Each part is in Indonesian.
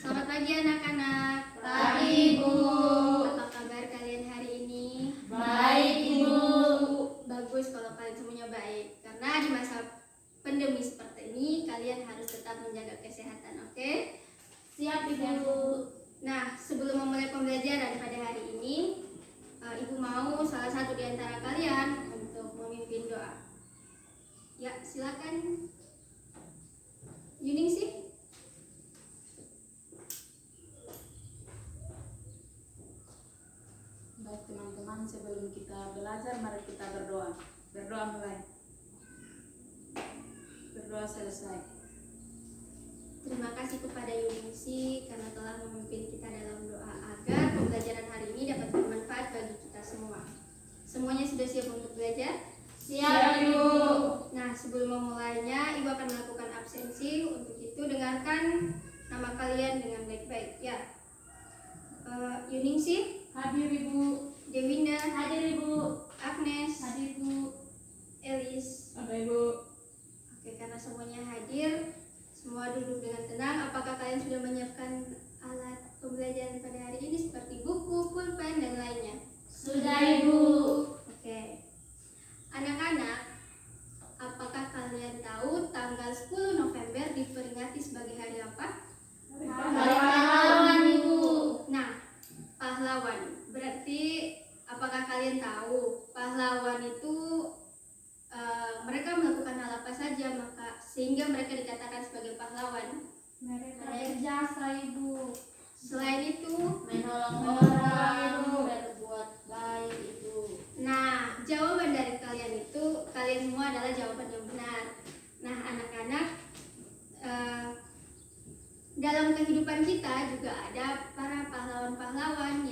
Selamat pagi anak-anak. Pagi, Ibu. Apa kabar kalian hari ini? Baik, Ibu. Bagus kalau kalian semuanya baik. Karena di masa pandemi seperti ini kalian harus tetap menjaga kesehatan, oke? Siap, Ibu. Nah, sebelum memulai pembelajaran pada hari ini, Ibu mau salah satu di antara kalian untuk memimpin doa. Ya, silakan. Yuningsih. Baik teman-teman, sebelum kita belajar, mari kita berdoa. Berdoa mulai. Berdoa selesai. Terima kasih kepada Yuningsih karena telah memimpin kita dalam doa agar pembelajaran hari ini dapat bermanfaat bagi kita semua. Semuanya sudah siap untuk belajar? Siap, Ibu. Nah, sebelum memulainya, Ibu akan melakukan absensi. Untuk itu, dengarkan nama kalian dengan baik-baik, ya. Yuningsih, Hadir, Ibu. Dewinda, Hadir, Ibu. Agnes, Hadir, Ibu. Elis. Ada, Ibu. Oke, karena semuanya hadir, semua duduk dengan tenang. Apakah kalian sudah menyiapkan alat pembelajaran pada hari ini seperti buku, pulpen, dan lainnya? Sudah, Ibu. Oke. Anak-anak, apakah kalian tahu tanggal 10 November diperingati sebagai hari apa? Hari pahlawan, Ibu. Nah, pahlawan. Berarti apakah kalian tahu pahlawan itu mereka melakukan hal apa saja maka sehingga mereka dikatakan sebagai pahlawan? Mereka berjasa, Ibu. Selain itu, Menolong orang, berbuat baik, Ibu. nah, jawaban dari kalian itu, kalian semua adalah jawaban yang benar. Nah, anak-anak, dalam kehidupan kita juga ada para pahlawan-pahlawan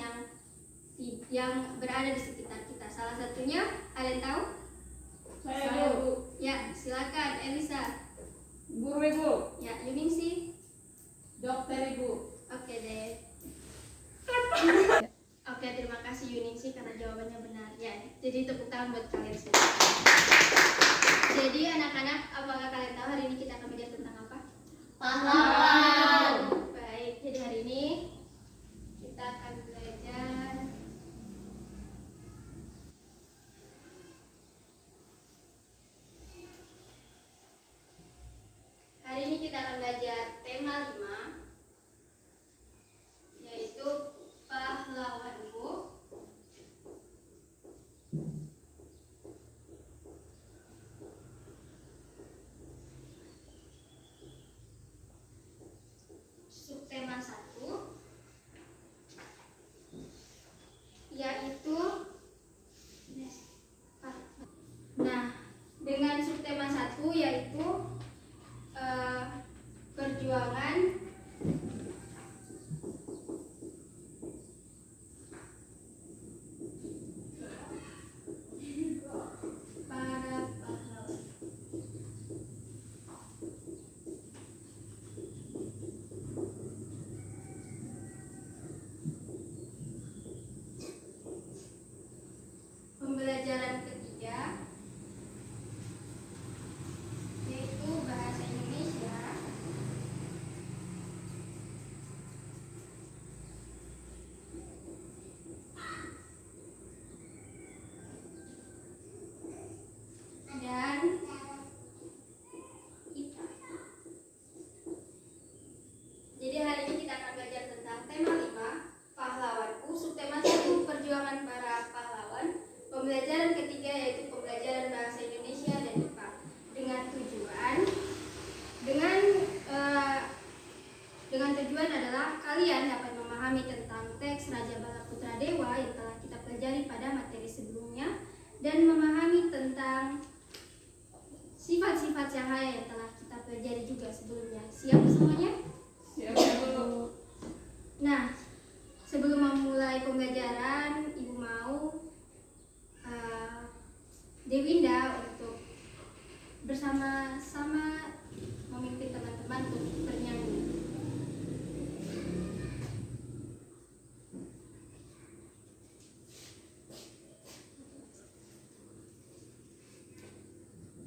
yang berada di sekitar kita. Salah satunya, kalian tahu? Saya, Ibu. Ya, silakan, Elisa. Guru, Ibu. Ya, Yuningsih. Dokter, Ibu. Oke deh. Oke, terima kasih Yuningsih karena jawabannya benar. Ya, jadi tepuk tangan buat kalian semua. Jadi anak-anak, apakah kalian tahu hari ini kita akan belajar tentang apa? Pahlawan. Baik, jadi hari ini kita akan belajar tema 5, yaitu pahlawanmu. Subtema 1 yaitu dengan subtema 1 yaitu perjuangan para pahlawan. Pembelajaran ketiga yaitu bahasa Indonesia. Dan IPA. Jadi hari ini kita akan belajar tentang tema 5, pahlawanku, subtema 1, perjuangan para pahlawan. Pembelajaran ketiga yaitu pembelajaran bahasa Indonesia dan IPA dengan tujuan adalah kalian dapat memahami tentang teks Raja Bala Putra Dewa yang telah kita pelajari pada materi sebelumnya dan memahami tentang sifat-sifat cahaya yang telah kita pelajari juga sebelumnya. Siap semuanya? Siap, Ibu. Nah, sebelum memulai pembelajaran, Ibu mau Dewinda untuk bersama-sama memimpin teman-teman untuk bernyanyi.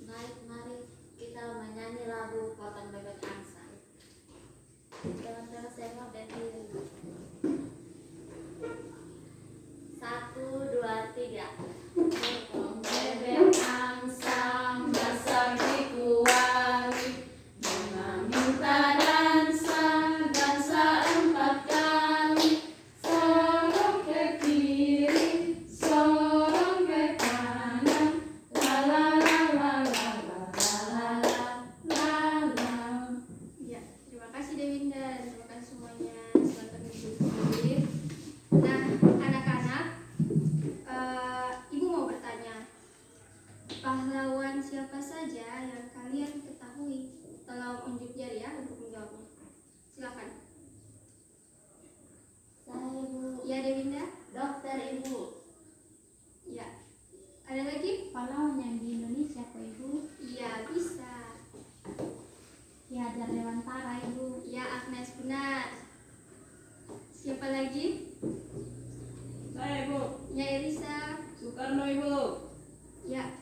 Baik, mari kita menyanyi lagu Kota Bebek Angsa. Siapa lagi? Saya Ibu. Ya, Elisa. Soekarno Ibu. Ya,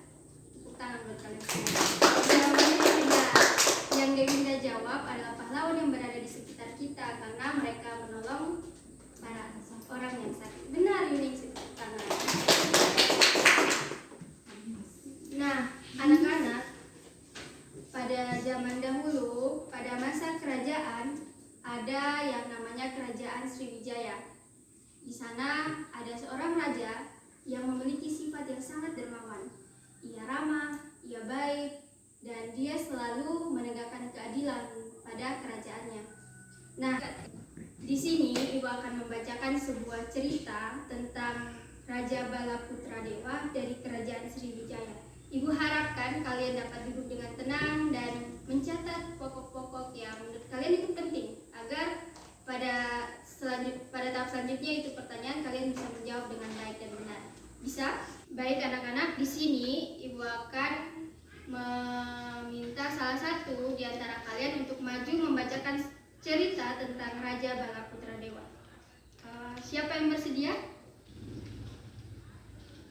tepuk tangan buat kalian semua. Jawabannya yang benar. Yang Devinda jawab adalah pahlawan yang berada di sekitar kita karena mereka menolong para orang yang sakit. Benar, Yuning, tepuk tangan. Nah, anak-anak, pada zaman dahulu, pada masa kerajaan, ada yang namanya Kerajaan Sriwijaya. Di sana ada seorang raja yang memiliki sifat yang sangat dermawan. Ia ramah, ia baik, dan dia selalu menegakkan keadilan pada kerajaannya. Nah, di sini Ibu akan membacakan sebuah cerita tentang Raja Balaputradewa dari Kerajaan Sriwijaya. Ibu harapkan kalian dapat duduk dengan tenang dan mencatat pokok-pokok yang menurut kalian itu penting agar pada tahap selanjutnya itu pertanyaan kalian bisa menjawab dengan baik dan benar. Bisa? Baik anak-anak, di sini Ibu akan meminta salah satu di antara kalian untuk maju membacakan cerita tentang Raja Balaputradewa. Siapa yang bersedia?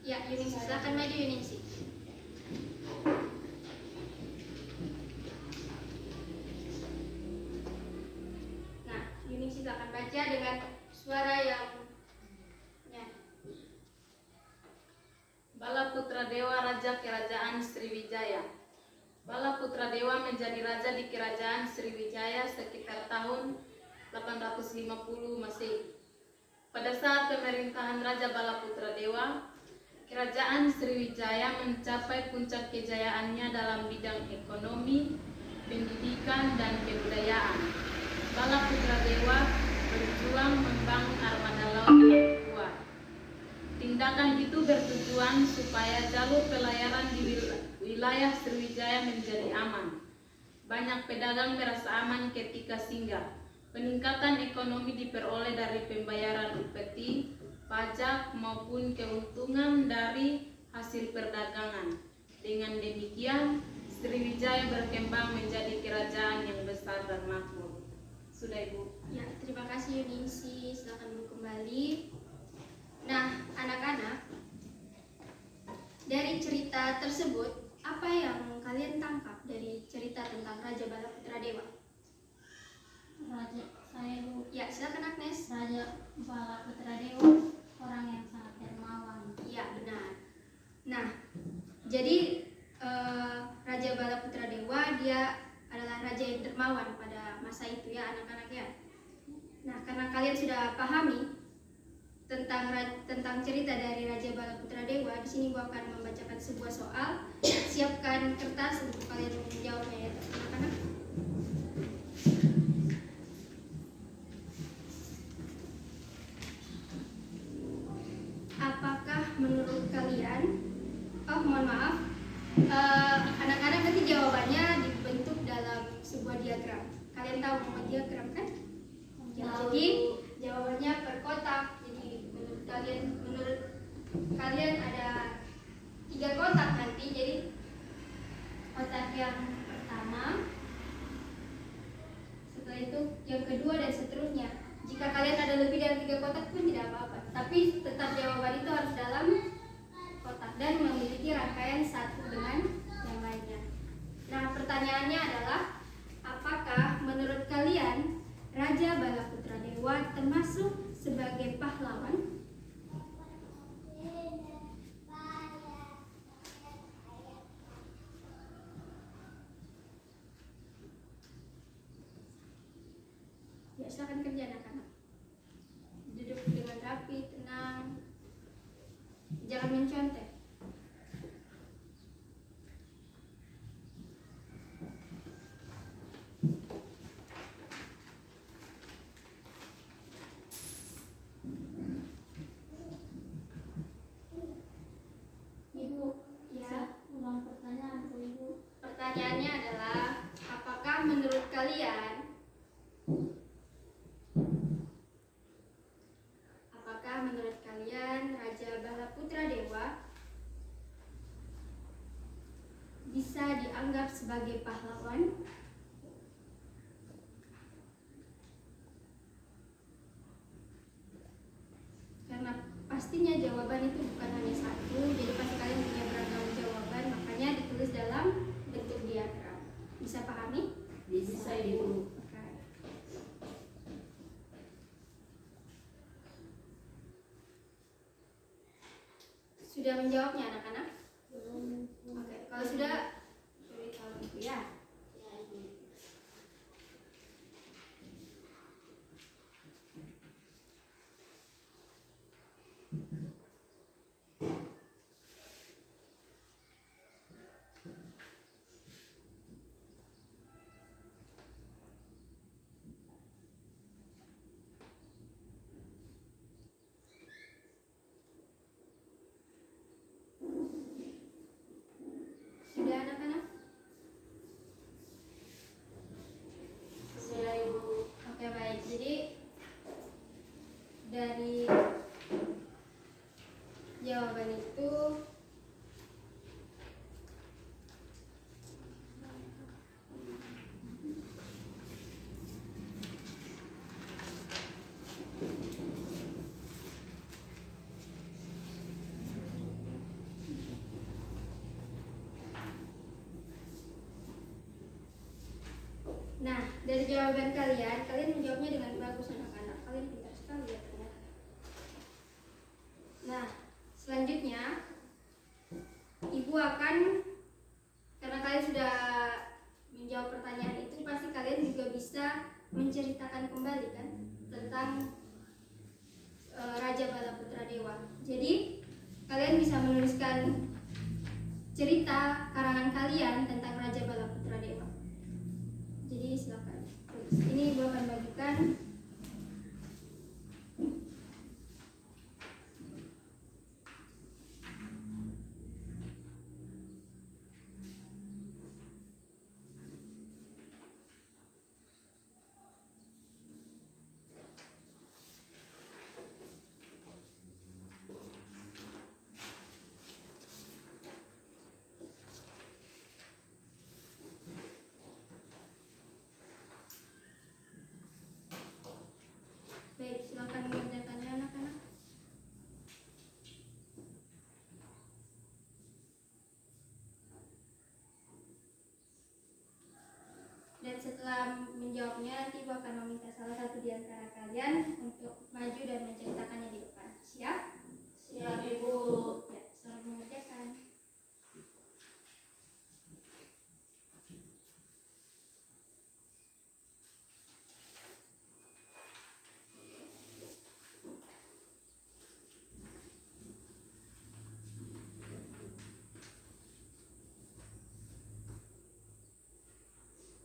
Ya, Yuningsi, silakan maju Yuningsi. Nah, Yuningsi akan baca dengan suara yang Balaputradewa, Raja Kerajaan Sriwijaya. Balaputradewa menjadi raja di Kerajaan Sriwijaya sekitar tahun 850 Masehi. Pada saat pemerintahan Raja Balaputradewa, Kerajaan Sriwijaya mencapai puncak kejayaannya dalam bidang ekonomi, pendidikan, dan kebudayaan. Balaputradewa berjuang membangun armada laut yang kuat. Tindakan itu bertujuan supaya jalur pelayaran di wilayah Sriwijaya menjadi aman. Banyak pedagang merasa aman ketika singgah. Peningkatan ekonomi diperoleh dari pembayaran upeti, pajak, maupun keuntungan dari hasil perdagangan. Dengan demikian, Sriwijaya berkembang menjadi kerajaan yang besar dan makmur. Sudah, Ibu. Ya, terima kasih Yuningsi. Silakan Ibu kembali. Nah, anak-anak, dari cerita tersebut, apa yang kalian tangkap dari cerita tentang Raja Balaputradewa? Raja, saya Bu. Ya, silakan Agnes. Raja Balaputradewa orang yang sangat dermawan. Iya, benar. Nah, jadi Raja Balaputradewa dia adalah raja yang dermawan pada masa itu ya anak-anak ya. Nah, karena kalian sudah pahami tentang cerita dari Raja Balaputradewa, di sini gua akan membacakan sebuah soal. Siapkan kertas untuk kalian menjawabnya ya, anak-anak. Apakah menurut kalian, mohon maaf, anak-anak nanti jawabannya dibentuk dalam sebuah diagram. Kalian tahu nama diagram kan? Jadi jawabannya per kotak. Jadi menurut kalian ada 3 kotak nanti. Jadi kotak yang pertama, setelah itu yang kedua dan seterusnya. Jika kalian ada lebih dari 3 kotak pun tidak apa-apa. Tapi tetap jawaban itu harus dalam kotak dan memiliki rangkaian satu dengan yang lainnya. Nah, pertanyaannya adalah, apakah menurut kalian Raja Balaputradewa termasuk sebagai pahlawan? Ya, silakan kerja anak-anak. Duduk dengan rapi, tenang. Jangan mencontek. Ibu, ya, Ulang pertanyaan Bu, Ibu. pertanyaannya adalah, apakah menurut kalian Raja Balaputradewa bisa dianggap sebagai pahlawan? pastinya jawaban itu bukan hanya satu, jadi pasti kalian punya beragam jawaban, makanya ditulis dalam bentuk diagram. Bisa pahami? Bisa Ibu. Oke. Sudah menjawabnya anak-anak? Oke, kalau sudah beritahu Ibu ya. Sudah anak-anak? Sudah Ibu. Oke baik, jadi dari jawaban itu nah, dari jawaban kalian menjawabnya dengan bagus anak-anak. Kalian pintar sekali ya ternyata. Nah, selanjutnya Ibu akan, karena kalian sudah menjawab pertanyaan itu, pasti kalian juga bisa menceritakan kembali kan tentang Raja Bala Putra Dewa. Jadi kalian bisa menuliskan cerita karangan kalian tentang Raja Bala Putra Dewa. Jadi silakan. Ini Ibu akan bagikan. Baik, silakan mengerjakannya anak-anak. Dan setelah menjawabnya, nanti Ibu akan meminta salah satu di antara kalian untuk maju dan menceritakannya di depan. Siap? Siap Ibu. Ya, selamat mengerjakan.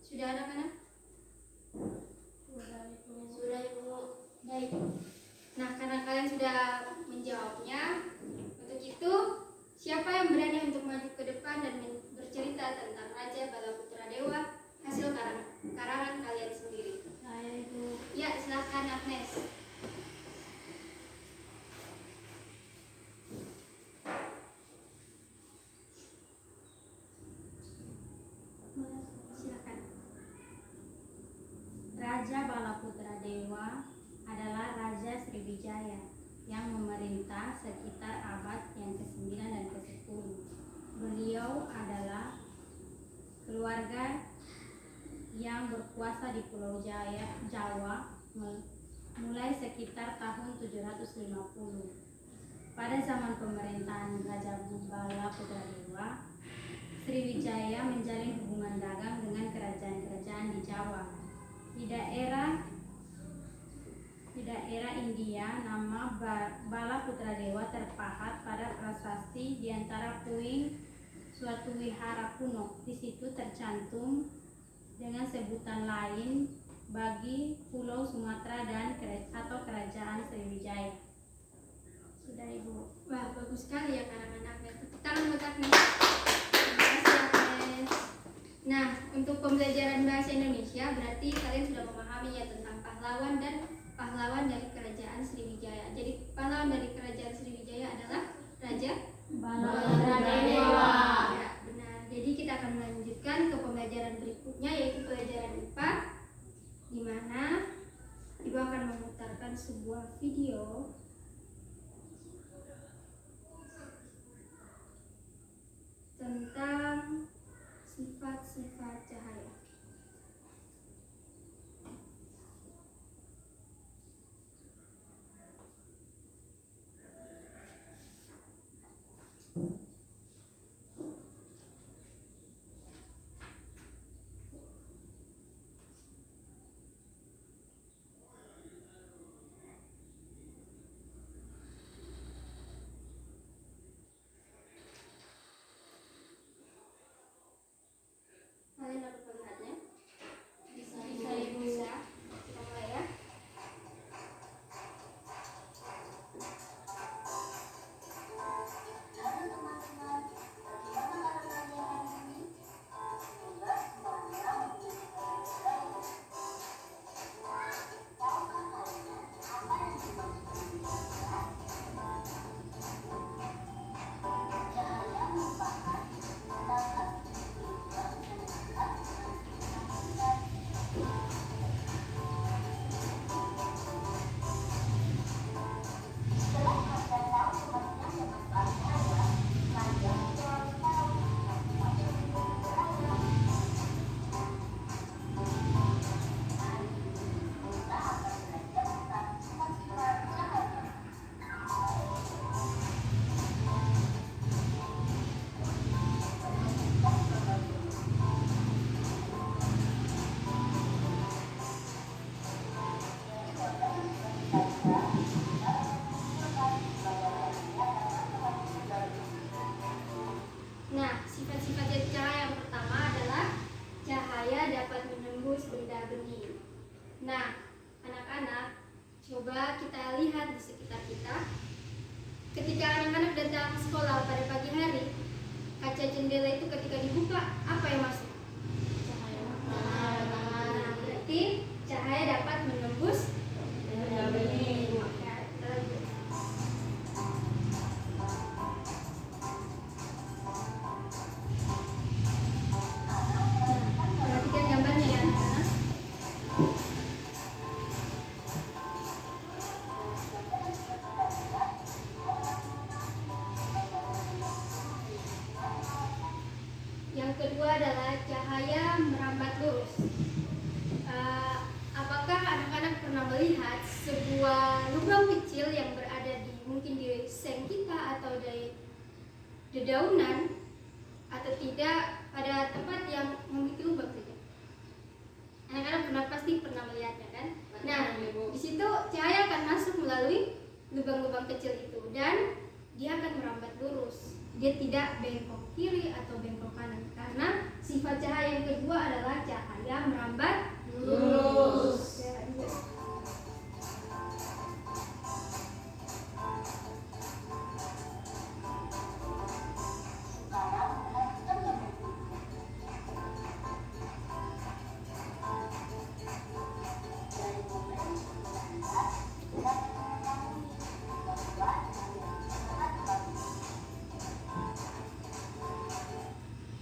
Sudah anak-anak? Sudah Ibu. Baik. Nah, karena kalian sudah menjawabnya, untuk itu siapa yang berani untuk maju ke depan dan bercerita tentang Raja Bala Putra Dewa hasil karangan kalian sendiri? Saya Ibu. Ya, silakan Agnes. Silakan. Raja Balaputra Dewa adalah Raja Sriwijaya yang memerintah sekitar abad yang ke-9 dan ke-10. Beliau adalah keluarga yang berkuasa di Pulau Jawa mulai sekitar tahun 750. Pada zaman pemerintahan Raja Balaputra Dewa, Sriwijaya menjalin hubungan dagang dengan kerajaan-kerajaan di Jawa. Di daerah India, nama Bala Putra Dewa terpahat pada prasasti di antara puing suatu wihara kuno. Di situ tercantum dengan sebutan lain bagi Pulau Sumatera dan atau Kerajaan Sriwijaya. Sudah Ibu. Wah, bagus sekali ya anak-anaknya. Tepuk tangan buat Agnes. Terima kasih Agnes. Nah, untuk pembelajaran bahasa Indonesia berarti kalian sudah memahami ya tentang pahlawan dan pahlawan dari Kerajaan Sriwijaya. Jadi pahlawan dari Kerajaan Sriwijaya adalah Raja Bala Putra Dewa. Ya, benar. Jadi kita akan melanjutkan ke pembelajaran berikutnya, yaitu pelajaran IPA, di mana Ibu akan memutarkan sebuah video coba kita lihat di sekitar kita. Ketika anak-anak datang sekolah pada pagi hari, kaca jendela itu ketika dibuka, apa yang masuk? Nah, berarti cahaya dapat menembus Benda bening. Oke, kita lanjut. Nah, perhatikan gambarnya ya anak-anak. Yang kedua adalah cahaya merambat lurus. Apakah anak-anak pernah melihat sebuah lubang kecil yang berada di mungkin di seng kita atau di dedaunan atau tidak pada tempat yang memiliki lubang saja? Anak-anak pasti pernah melihatnya kan? Nah, di situ cahaya akan masuk melalui lubang-lubang kecil itu dan dia akan merambat lurus. Dia tidak bengkok kiri atau bengkok kanan karena sifat cahaya yang kedua adalah cahaya merambat lurus. Oke, lanjut.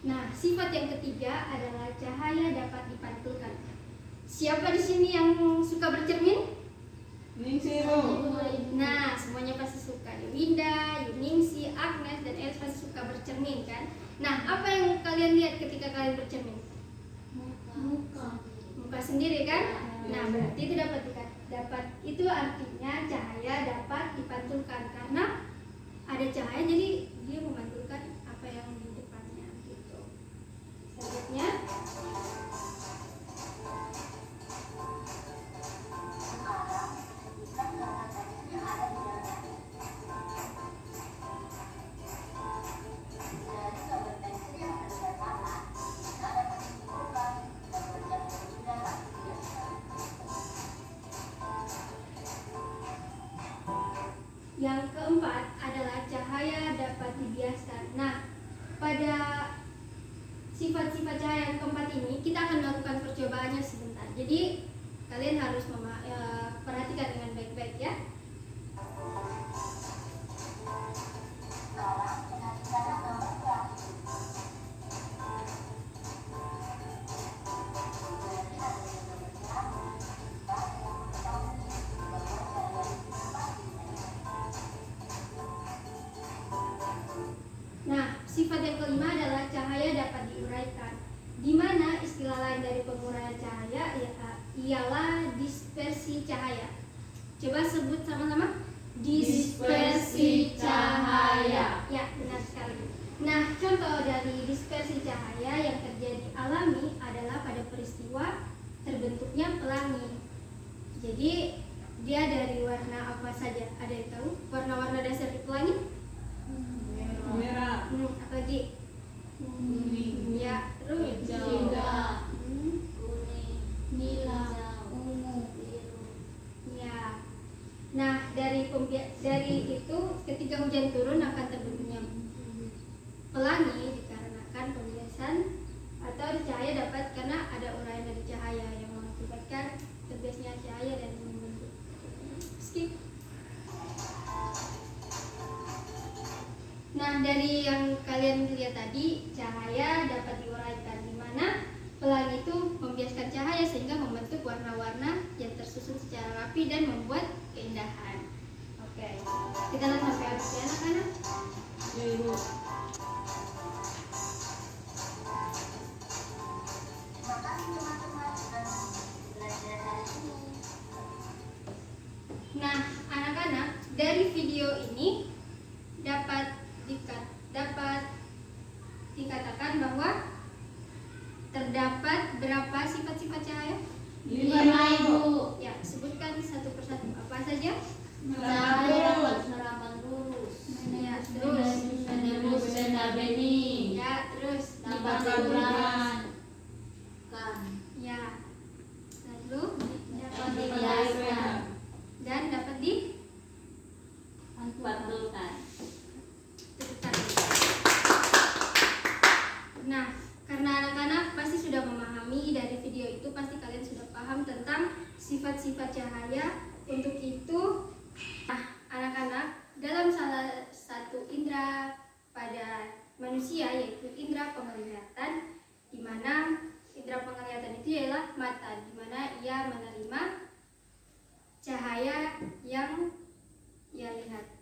Nah, sifat yang ketiga adalah cahaya dapat dipantulkan. Siapa di sini yang suka bercermin? Ningsiru. Nah, semuanya pasti suka. Winda, Yuningsi, Agnes, dan Els pasti suka bercermin kan? Nah, apa yang kalian lihat ketika kalian bercermin? Muka sendiri kan? Nah, berarti itu dapat itu artinya cahaya dapat dipantulkan karena ada cahaya jadi dia memantulkan apa yang di depannya gitu. Selanjutnya yang keempat adalah cahaya dapat dibiaskan. Nah, pada sifat-sifat cahaya yang keempat ini kita akan melakukan percobaannya sebentar. Jadi kalian harus perhatikan dengan baik-baik ya. Nah, sifat yang kelima adalah cahaya dapat diuraikan. Di mana istilah lain dari penguraian cahaya ialah dispersi cahaya. Coba sebut sama-sama. Dispersi cahaya. Ya, benar sekali. Nah, contoh dari dispersi cahaya yang terjadi alami adalah pada peristiwa terbentuknya pelangi. Jadi, dia dari warna apa saja? Ada yang tahu? Warna-warna dasar di pelangi? Merah. Apa lagi? Kuning. Ya, terus Hijau. kuning, nila, ungu, biru. Ya. Nah, dari itu ketika hujan turun akan terbentuknya pelangi dikarenakan pembiasan atau cahaya dapat karena ada uraian dari cahaya yang mengakibatkan terbiasnya cahaya dan membentuk. Skip. Nah, dari yang kalian lihat tadi, cahaya dapat diuraikan di mana pelangi itu membiaskan cahaya sehingga membentuk warna-warna yang tersusun secara rapi dan membuat keindahan. Oke, kita lihat sampai habis ya anak-anak. Ya, Ibu. Nah, anak-anak, dari video ini dapat dikatakan bahwa terdapat berapa sifat-sifat cahaya? 5.000. Ya, sebutkan satu persatu. Apa saja? Merambat. merambat lurus, Ya, terus. menerus benda bening, Ya, terus. dapat Dapat diuraikan, Ya. Lalu dapat Dapat dibiaskan, dan dapat cahaya yang ia lihat.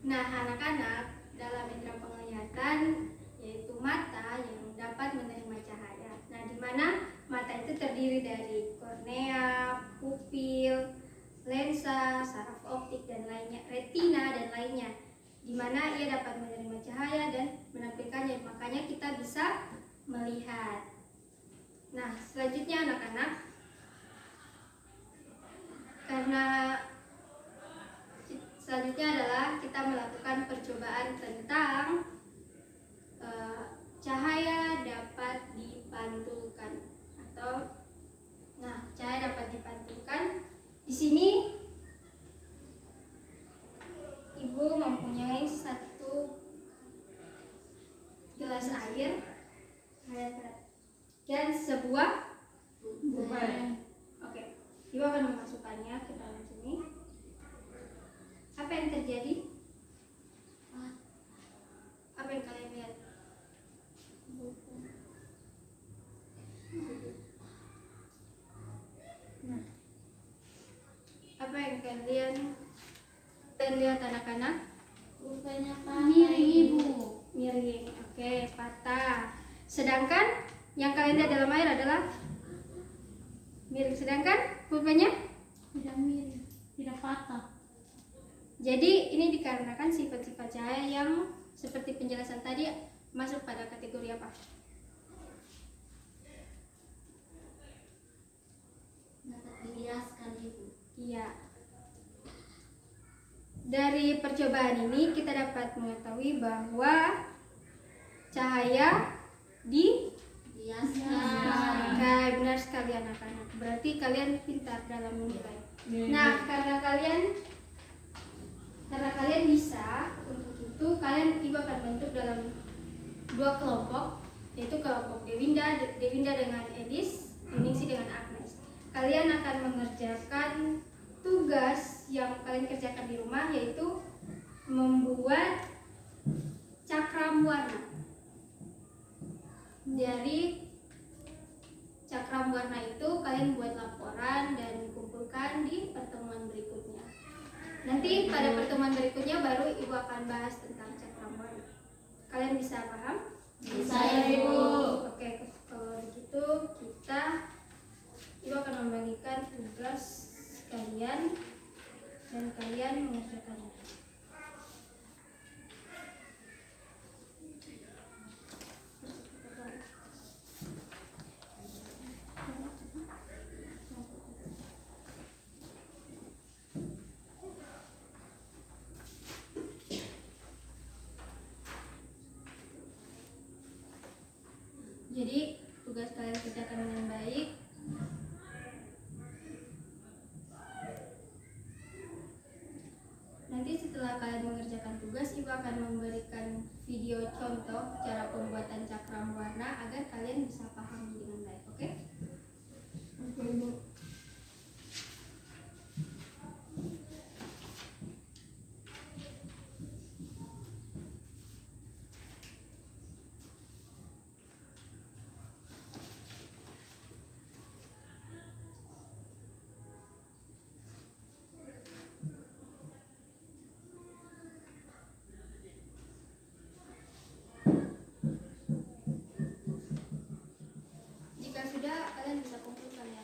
Nah, anak-anak, dalam indera penglihatan yaitu mata yang dapat menerima cahaya. Nah, di mana mata itu terdiri dari kornea, pupil, lensa, saraf optik dan lainnya, retina dan lainnya, di mana ia dapat menerima cahaya dan menampilkannya. Makanya kita bisa melihat. Nah, selanjutnya anak-anak, karena selanjutnya adalah kita melakukan percobaan tentang cahaya dapat dipantulkan atau cahaya dapat dipantulkan. Di sini Ibu mempunyai satu gelas air dan sebuah pulpen. Oke, Ibu akan memasukkannya ke dalam sini. Apa yang terjadi? Apa yang kalian lihat? Nah, apa yang kalian lihat anak-anak? Pulpennya miring Ibu. Miring. Oke, patah. Sedangkan yang kalian lihat dalam air adalah miring. Sedangkan pulpennya Tidak miring, tidak patah. jadi ini dikarenakan sifat-sifat cahaya yang seperti penjelasan tadi masuk pada kategori apa? Dapat dibiaskan Ibu. Iya. Dari percobaan ini kita dapat mengetahui bahwa cahaya Biaskan. Oke, benar sekali anak-anak. Berarti kalian pintar dalam menilai. Nah, karena kalian bisa, untuk itu kalian Ibu akan bentuk dalam dua kelompok, yaitu kelompok Dewinda dengan Edis, Ningsi dengan Agnes. Kalian akan mengerjakan tugas yang kalian kerjakan di rumah, yaitu membuat cakram warna. Dari cakram warna itu kalian buat laporan dan kumpulkan di pertemuan berikutnya. Nanti pada pertemuan berikutnya baru Ibu akan bahas tentang cakram warna. Kalian bisa paham? Bisa Ibu. Oke, kalau begitu Ibu akan membagikan tugas kalian dan kalian mengerjakannya. Jadi tugas kalian kerjakan dengan baik. Nanti setelah kalian mengerjakan tugas, Ibu akan memberikan video contoh cara pembuatan cakram warna agar kalian bisa paham dengan baik. Oke? Oke, Ibu. Jika sudah, kalian bisa kumpulkan ya.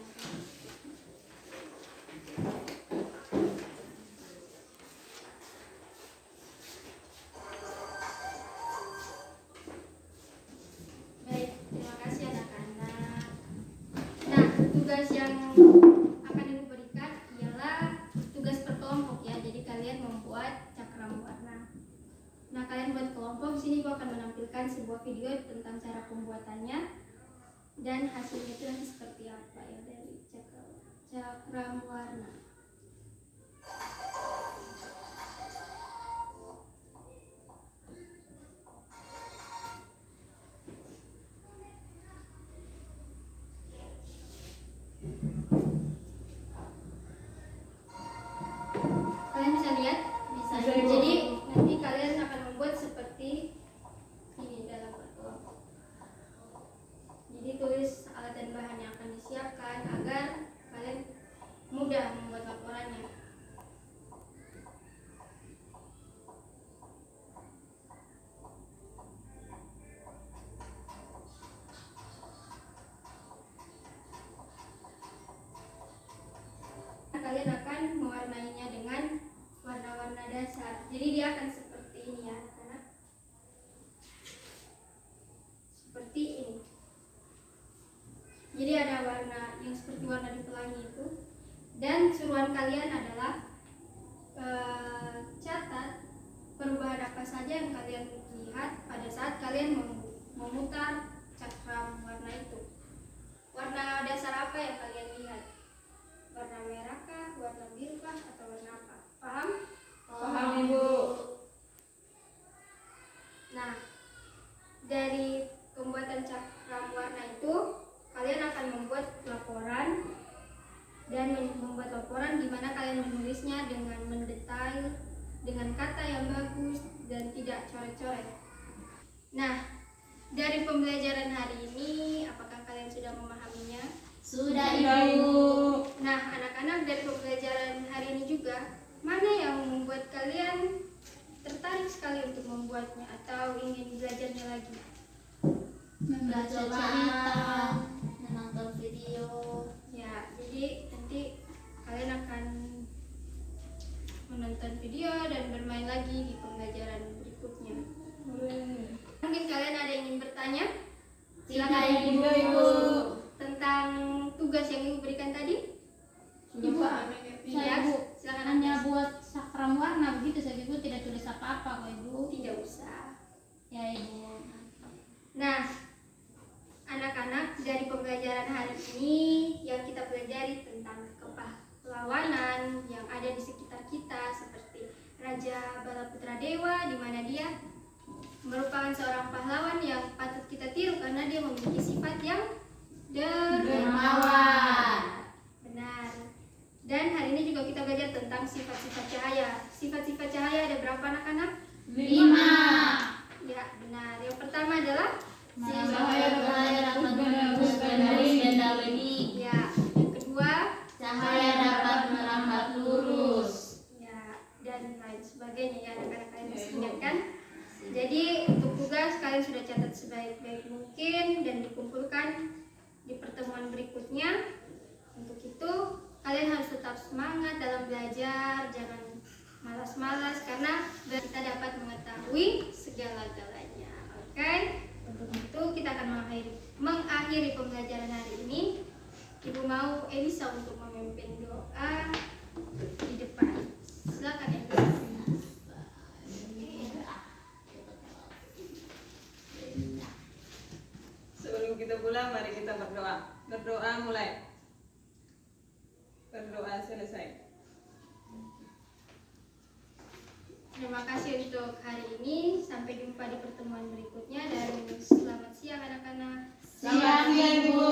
Baik, terima kasih anak-anak. Nah, tugas yang akan Ibu berikan ialah tugas per kelompok ya. Jadi kalian membuat cakram warna. Nah, kalian buat kelompok. Di sini Ibu akan menampilkan sebuah video tentang cara pembuatannya dan hasilnya itu nanti seperti apa ya dari cakram warna. Kalian bisa lihat? Bisa, Jadi Ibu. nanti kalian akan membuat seperti ini dalam berkelompok. Jadi tulis alat dan bahan yang akan disiapkan agar kalian mudah membuat mewarnainya dengan warna-warna dasar. Jadi dia akan seperti ini ya anak-anak. Seperti ini. Jadi ada warna yang seperti warna di pelangi itu. Dan suruhan kalian adalah catat perubahan apa saja yang kalian lihat pada saat kalian memutar cakram warna itu. Warna dasar apa yang kalian lihat? Warna merah kah, warna biru kah, atau warna apa? Paham? Paham, Ibu. Nah, dari pembuatan cakram warna itu, kalian akan membuat laporan dan membuat laporan di mana kalian menulisnya dengan mendetail, dengan kata yang bagus dan tidak coret-coret. Nah, dari pembelajaran hari ini, apakah kalian sudah memahaminya? Sudah, Ibu. Nah, anak-anak, dari pembelajaran hari ini juga, mana yang membuat kalian tertarik sekali untuk membuatnya atau ingin belajarnya lagi? Membaca cerita, menonton video. Ya, jadi nanti kalian akan menonton video dan bermain lagi di pembelajaran berikutnya. Mungkin kalian ada yang ingin bertanya? Tidak, Ibu. Tentang tugas yang Ibu berikan tadi? Ibu. Ya, Ibu, silakan hanya Agnes. buat cakram warna begitu saja, Ibu, tidak tulis apa-apa kok, Ibu. Tidak usah. Ya, Ibu. Nah, anak-anak, dari pembelajaran hari ini yang kita pelajari tentang kepahlawanan yang ada di sekitar kita, seperti Raja Balaputra Dewa, di mana dia merupakan seorang pahlawan yang patut kita tiru karena dia memiliki sifat yang dermawan. Benar. Dan hari ini juga kita belajar tentang sifat-sifat cahaya. Sifat-sifat cahaya ada berapa anak-anak? 5. Ya, benar. Yang pertama adalah Cahaya dapat menembus garis benda legit. ya. Yang kedua, Cahaya dapat merambat lurus. ya, dan lain sebagainya ya anak-anak, kalian masih ingat kan? Jadi untuk tugas kalian sudah catat sebaik-baik mungkin dan dikumpulkan di pertemuan berikutnya. Untuk itu kalian harus tetap semangat dalam belajar, jangan malas-malas karena kita dapat mengetahui segala-galanya. Oke? Untuk itu kita akan mengakhiri pembelajaran hari ini. Ibu mau Elisa untuk memimpin doa di depan. Silakan Elisa. Sebelum kita pulang, mari kita berdoa. Berdoa mulai. Berdoa selesai. Terima kasih untuk hari ini. Sampai jumpa di pertemuan berikutnya dan selamat siang anak-anak. Siang, Ibu.